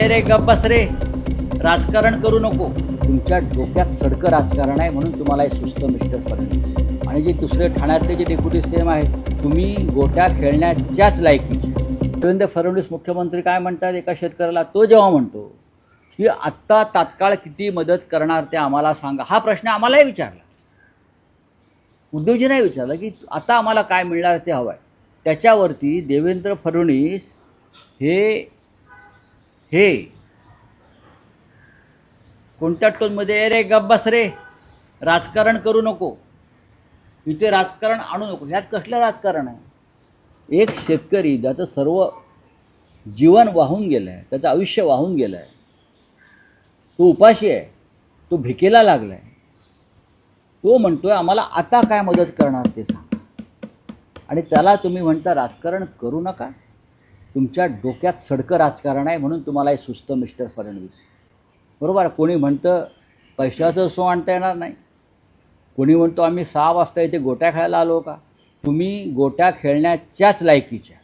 रे गप बस रे, राजकारण करू नको. तुमच्या डोक्यात सडकं राजकारण आहे म्हणून तुम्हाला हे सुचतं मिस्टर फडणवीस. आणि जे दुसरे ठाण्यातले जे डेप्युटी सीएम आहेत, तुम्ही गोट्या खेळण्याच्याच लायकीचे. देवेंद्र फडणवीस मुख्यमंत्री काय म्हणतात एका शेतकऱ्याला, तो जेव्हा म्हणतो की आत्ता तात्काळ किती मदत करणार ते आम्हाला सांगा, हा प्रश्न आम्हालाही विचारला, उद्धवजींनाही विचारलं की आता आम्हाला काय मिळणार ते हवं आहे. त्याच्यावरती देवेंद्र फडणवीस हे कोणत्या टोनमध्ये, रे गप बस रे, राजकारण करू नको, इथे राजकारण आणू नको. ह्यात कसलं राजकारण आहे? एक शेतकरी ज्याचं सर्व जीवन वाहून गेलं आहे, त्याचं आयुष्य वाहून गेलं आहे, तो उपाशी आहे, तो भिकेला लागला आहे, तो म्हणतोय आम्हाला आता काय मदत करणार ते सांग. आणि त्याला तुम्ही म्हणता राजकारण करू नका. तुमच्या डोक्यात सडकं राजकारण आहे म्हणून तुम्हाला हे सुचतं मिस्टर फडणवीस. बरोबर. कोणी म्हणतं पैशाचं सो आणता येणार नाही, कोणी म्हणतो आम्ही 6 वाजता इथे गोट्या खेळायला आलो का. तुम्ही गोट्या खेळण्याच्याच लायकीच्या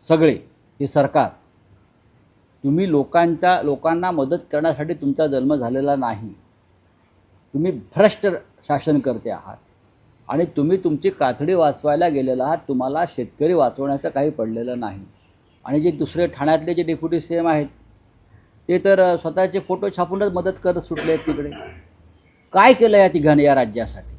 सगळे हे सरकार. तुम्ही लोकांना मदत करण्यासाठी तुमचा जन्म झालेला नाही. तुम्ही भ्रष्ट शासनकर्ते आहात आणि तुम्ही तुमची कातडी वाचवायला गेलेला आहात. तुम्हाला शेतकरी वाचवण्याचं काही पडलेलं नाही. आणि जे दुसरे ठाण्यातले जे डेप्युटी सीएम आहेत ते तर स्वतःचे फोटो छापूनच मदत करत सुटले आहेत तिकडे. काय केलं या तिघांनी या राज्यासाठी?